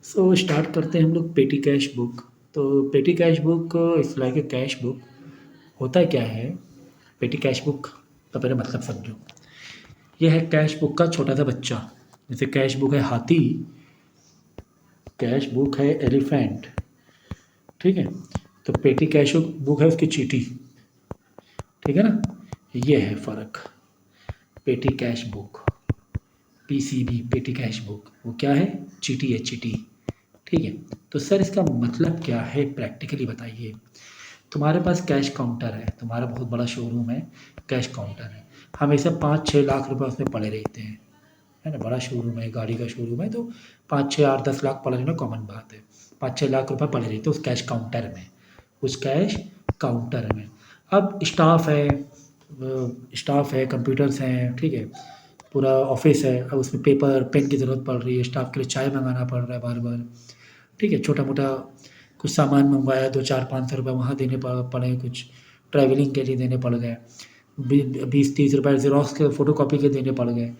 So start करते हैं हम लोग पेटी कैश बुक। तो petty cash book is like a cash book. होता क्या है पेटी कैश बुक का पहले मतलब समझो। ये है कैश बुक का छोटा सा बच्चा। जैसे कैश बुक है हाथी, कैश बुक है एलिफेंट, ठीक है। तो पेटी कैश बुक है उसकी चीटी, ठीक है ना। ये है फ़र्क। पेटी कैश बुक, पीसीबी पेटी कैश बुक, वो क्या है? चीटी है, चीटी, ठीक है। तो सर इसका मतलब क्या है प्रैक्टिकली बताइए। तुम्हारे पास कैश काउंटर है, तुम्हारा बहुत बड़ा शोरूम है, कैश काउंटर है, हमेशा 5-6 लाख रुपए उसमें पड़े रहते हैं, है ना। बड़ा शोरूम है, गाड़ी का शोरूम है, तो 5-6 8-10 लाख पड़े रहना कॉमन बात है। 5-6 लाख रुपए पड़े रहते हैं उस कैश काउंटर में, उस कैश काउंटर में। अब स्टाफ है, कंप्यूटर्स हैं, ठीक है, पूरा ऑफिस है। अब उसमें पेपर पेन की ज़रूरत पड़ रही है, स्टाफ के लिए चाय मंगाना पड़ रहा है बार बार, ठीक है। छोटा मोटा कुछ सामान मंगवाया, 200-400-500 रुपये वहाँ देने पड़े, कुछ ट्रैवलिंग के लिए देने पड़ गए, 20-30 रुपये ज़ेरॉक्स के फ़ोटो कॉपी के देने पड़ गए।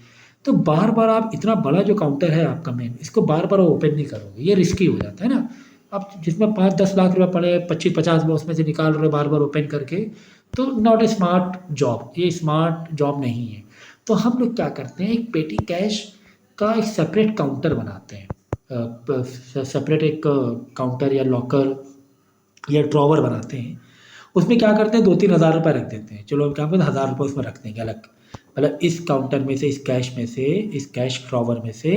तो बार बार आप इतना बड़ा जो काउंटर है आपका मेन, इसको बार बार ओपन नहीं करोगे, ये रिस्की हो जाता है ना। अब जिसमें 5-10 लाख रुपये पड़े, 25-50 उसमें से निकाल रहे बार बार ओपन करके, तो नॉट ए स्मार्ट जॉब, ये स्मार्ट जॉब नहीं है। तो हम लोग क्या करते हैं, एक पेटी कैश का एक सेपरेट काउंटर बनाते हैं, सेपरेट एक काउंटर या लॉकर या ड्रॉवर बनाते हैं। उसमें क्या करते हैं, 2-3 हज़ार रुपये रख देते हैं। चलो हम क्या करते हैं, 1,000 रुपये उसमें रख देंगे अलग। मतलब इस काउंटर में से, इस कैश में से, इस कैश ड्रॉवर में से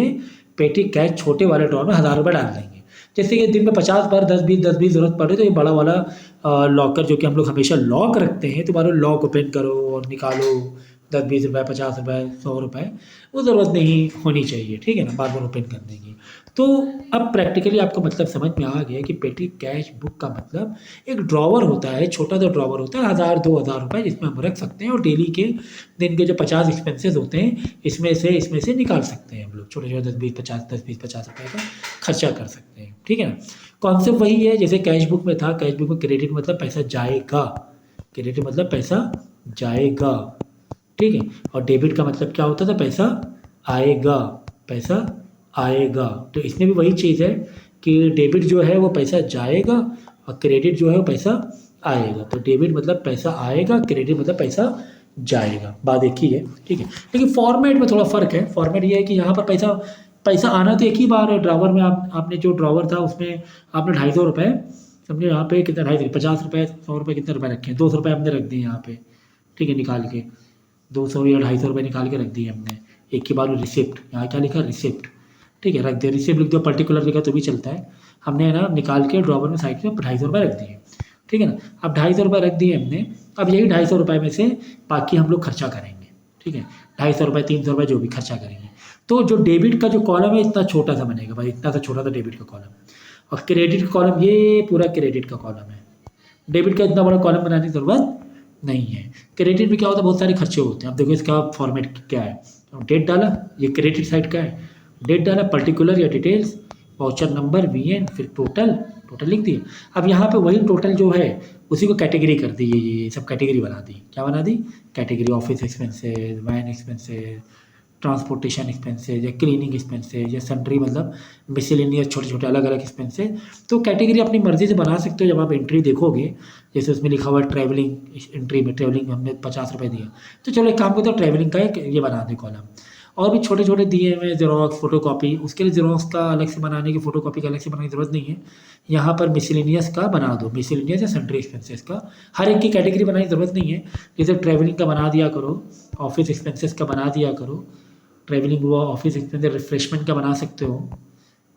पेटी कैश छोटे वाले ड्रॉवर में 1,000 रुपये डाल देंगे। जैसे कि दिन में 50 बार 10-20 ज़रूरत पड़े, तो ये बड़ा वाला लॉकर जो कि हम लोग हमेशा लॉक रखते हैं, तो बार लॉक ओपन करो और निकालो, 10-20 रुपये, 50 रुपये, 100 रुपये, वो ज़रूरत नहीं होनी चाहिए, ठीक है ना, बार बार ओपन करने की। तो अब प्रैक्टिकली आपको मतलब समझ में आ गया कि पेटी कैश बुक का मतलब एक ड्रॉवर होता है, छोटा सा ड्रॉवर होता है, 1,000-2,000 रुपये, जिसमें हम रख सकते हैं और डेली के दिन के जो 50 एक्सपेंसेस होते हैं, इसमें से निकाल सकते हैं हम लोग, छोटे छोटे 10-20-50 का खर्चा कर सकते हैं, ठीक है ना। कॉन्सेप्ट वही है जैसे कैश बुक में था। कैश बुक में क्रेडिट मतलब पैसा जाएगा, क्रेडिट मतलब पैसा जाएगा, ठीक है। और डेबिट का मतलब क्या होता था, पैसा आएगा, पैसा आएगा। तो इसमें भी वही चीज़ है कि डेबिट जो है वो पैसा जाएगा और क्रेडिट जो है वो पैसा आएगा। तो डेबिट मतलब पैसा आएगा, क्रेडिट मतलब पैसा जाएगा, बात एक ही है, ठीक है। लेकिन फॉर्मेट में थोड़ा फ़र्क है। फॉर्मेट ये है कि यहाँ पर पैसा पैसा आना तो एक ही बार है। ड्रावर में आपने जो ड्रावर था उसमें आपने 250 रुपये, समझे, यहाँ पे कितना 250, 50 रुपये, 100 रुपये, कितने रुपये रखे हैं, 200 रुपये हमने रख दिए यहाँ पे, ठीक है, निकाल के 200 या 250 रुपये निकाल के रख दिए हमने। एक ही बार रिसिप्ट, यहाँ क्या लिखा, रिसिप्ट, ठीक है, रख दिया। रिसिप्ट लिख दो, पर्टिकुलर लिखा तो भी चलता है। हमने है ना निकाल के ड्रॉवर में साइड में 250 रुपये रख दिए, ठीक है ना। अब 250 रुपये रख दिए हमने। अब यही 250 रुपये में से बाकी हम लोग खर्चा करेंगे, ठीक है। 250 रुपये, 300 रुपये जो भी खर्चा करेंगे। तो जो डेबिट का जो कॉलम है इतना छोटा सा बनेगा भाई, इतना सा छोटा सा डेबिट का कॉलम। और क्रेडिट का कॉलम ये पूरा क्रेडिट का कॉलम है। डेबिट का इतना बड़ा कॉलम बनाने की ज़रूरत नहीं है। क्रेडिट में क्या होता है, बहुत सारे खर्चे होते हैं। अब देखो इसका फॉर्मेट क्या है, डेट डाला, ये क्रेडिट साइड का है, डेट डाला, पर्टिकुलर या डिटेल्स, वाउचर नंबर, वीएन, फिर टोटल, टोटल लिख दिया। अब यहाँ पे वही टोटल जो है उसी को कैटेगरी कर दी, ये सब कैटेगरी बना दी। क्या बना दी? Category, office expenses, van expenses, transportation expenses, या क्लीनिंग एक्सपेंसेज, या सन्ड्री मतलब मिसलेनियस छोटे छोटे अलग अलग एक्सपेंसेज। तो कैटेगरी अपनी मर्ज़ी से बना सकते हो। जब आप एंट्री देखोगे, जैसे उसमें लिखा हुआ ट्रैवलिंग, एंट्री में ट्रैवलिंग हमने 50 रुपये दिया, तो चलो एक काम करते हो, ट्रैवलिंग का एक ये बना दें कॉलम। और भी छोटे छोटे दिए हुए ज़ेरॉक्स, फ़ोटो कॉपी, उसके लिए ज़ेरॉक्स का अलग से बनाने की, फ़ोटो कॉपी का अलग से बनाने की ज़रूरत नहीं है। यहाँ पर मिसलेनियस का बना दो, मिसलेनियस या सन्ड्री एक्सपेंसेस का। हर एक की कैटेगरी बनाने की ज़रूरत नहीं है। जैसे ट्रैवलिंग का बना दिया करो, ऑफिस एक्सपेंसेस का बना दिया करो, ट्रैवलिंग हुआ, ऑफिस एक्सपेंस, रिफ्रेशमेंट का बना सकते हो,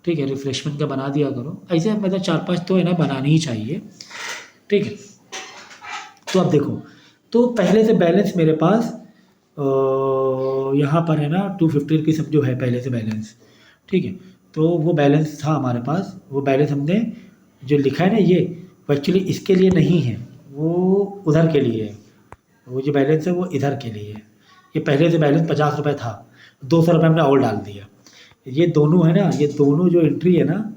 ठीक है, रिफ्रेशमेंट का बना दिया करो। ऐसे मतलब 4-5 तो है ना बनानी ही चाहिए, ठीक है। तो अब देखो, तो पहले से बैलेंस मेरे पास यहाँ पर है ना 250 रुपये समझो है पहले से बैलेंस, ठीक है। तो वो बैलेंस था हमारे पास, वो बैलेंस हमने जो लिखा है ना ये, वो एक्चुअली इसके लिए नहीं है, वो उधर के लिए है। वो जो बैलेंस है वो इधर के लिए है। ये पहले से बैलेंस 50 रुपये था, 200 रुपये हमने और डाल दिया। ये दोनों है ना, ये दोनों जो एंट्री है ना,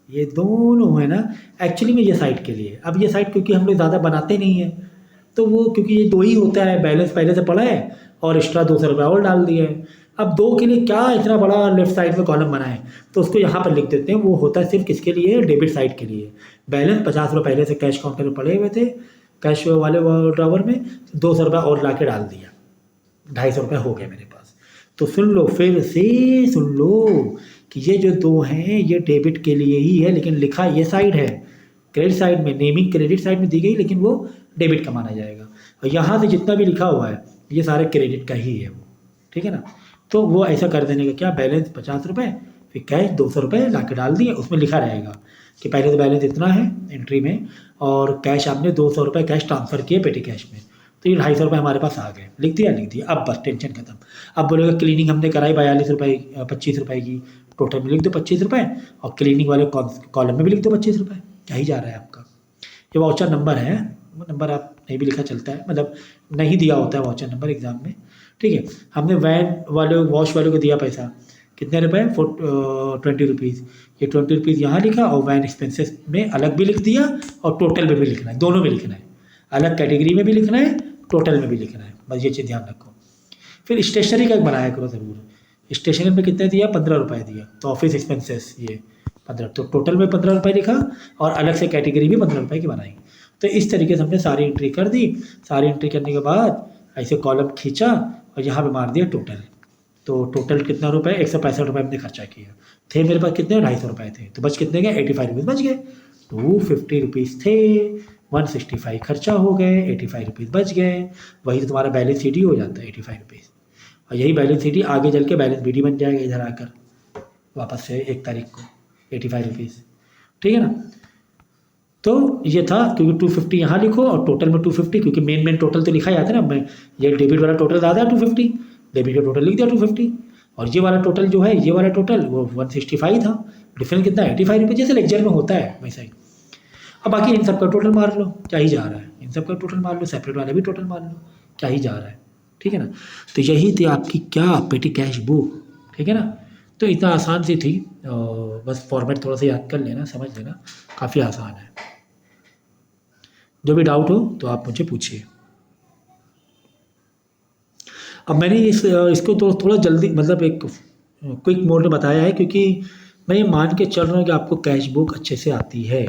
ये दोनों है ना एक्चुअली में ये साइड के लिए। अब ये साइड क्योंकि हम लोग ज़्यादा बनाते नहीं हैं, तो वो क्योंकि ये दो ही होता है, बैलेंस पहले से पड़ा है और एक्स्ट्रा 200 रुपये और डाल दिया है, अब 2 के लिए क्या इतना बड़ा लेफ्ट साइड में कॉलम बनाएं, तो उसको यहाँ पर लिख देते हैं। वो होता है सिर्फ किसके लिए, डेबिट साइड के लिए। बैलेंस 50 रुपये पहले से कैश काउंटर में पड़े हुए थे, कैश वाले ड्रावर में, 200 रुपये और ला के डाल दिया, 250 रुपये हो गए मेरे पास। तो सुन लो, फिर से सुन लो कि ये जो 2 हैं ये डेबिट के लिए ही है, लेकिन लिखा ये साइड है, क्रेडिट साइड में, नेमिंग क्रेडिट साइड में दी गई, लेकिन वो डेबिट का माना जाएगा। और यहाँ से जितना भी लिखा हुआ है ये सारे क्रेडिट का ही है वो, ठीक है ना। तो वो ऐसा कर देने का क्या, बैलेंस 50 रुपये, फिर कैश 200 रुपये ला के डाल दिए, उसमें लिखा रहेगा कि पहले तो बैलेंस इतना है एंट्री में, और कैश आपने 200 रुपये कैश ट्रांसफ़र किए पेटी कैश में, तो ये 250 रुपये हमारे पास आ गए। लिख दिया, अब बस टेंशन खत्म। अब बोलेगा क्लीनिंग हमने कराई 42 रुपये 25 रुपये की, टोटल में लिख दो 25 रुपये, और क्लीनिंग वाले कॉलम में भी लिख दो 25 रुपये, क्या ही जा रहा है आपका। ये वाउचर नंबर है, वो नंबर आप नहीं भी लिखा चलता है, मतलब नहीं दिया होता है वाउचर नंबर एग्ज़ाम में, ठीक है। हमने वैन वाले वॉश वाले को दिया पैसा, कितने रुपए, 20 रुपीज़, ये 20 रुपीज़ यहाँ लिखा, और वैन एक्सपेंसेस में अलग भी लिख दिया, और टोटल में भी लिखना है, दोनों में लिखना है, अलग कैटेगरी में भी लिखना है, टोटल में भी लिखना है, बस ये चीज़ ध्यान रखो। फिर स्टेशनरी का एक बनाया करो ज़रूर, स्टेशनरी में कितने दिया, 15 रुपये दिया, तो ऑफिस एक्सपेंसेस ये 15, तो टोटल में 15 रुपये लिखा, और अलग से कैटेगरी भी 15 रुपये की बनाई। तो इस तरीके से हमने सारी एंट्री कर दी। सारी एंट्री करने के बाद ऐसे कॉलम खींचा और यहाँ पे मार दिया टोटल। तो टोटल कितना रुपये, 165 रुपये हमने खर्चा किया, थे मेरे पास कितने, 250 रुपये थे, तो बच कितने गए, 85 रुपीज़ बच गए। 250 रुपीज़ थे, 165 खर्चा हो गए, 85 रुपीज़ बच गए, वही तो तुम्हारा बैलेंस शीट ही हो जाता है 85 रुपीज़। और यही बैलेंस शीट ही आगे चल के बैलेंस बीडी बन जाएगा इधर आकर वापस से 1 तारीख को, 85 रुपीज़, ठीक है ना। तो ये था, क्योंकि 250 यहाँ लिखो और टोटल में 250, क्योंकि मेन टोटल तो लिखा ही आता है ना, मैं ये डेबिट वाला टोटल ज़्यादा है 250, डेबिट का टोटल लिख दिया 250, और ये वाला टोटल जो है, ये वाला टोटल वो 165 था, डिफरेंस कितना, 85 रुपये, जैसे लेक्चर में होता है वैसा ही। अब बाकी इन सब का टोटल मार लो, क्या ही जा रहा है, इन सब का टोटल मार लो, सेपरेट वाला भी टोटल मार लो, क्या ही जा रहा है, ठीक है ना। तो यही थी आपकी क्या, पेटी कैश बुक, ठीक है ना। तो इतना आसान सी थी, बस फॉर्मेट थोड़ा सा याद कर लेना, समझ लेना, काफ़ी आसान है। जो भी डाउट हो तो आप मुझे पूछिए। अब मैंने इसको तो थोड़ा जल्दी, मतलब एक क्विक मोड में बताया है, क्योंकि मैं ये मान के चल रहा हूँ कि आपको कैश बुक अच्छे से आती है,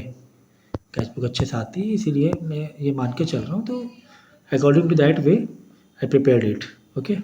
कैश बुक अच्छे से आती है, इसीलिए मैं ये मान के चल रहा हूँ। तो according to that way I prepared it, okay.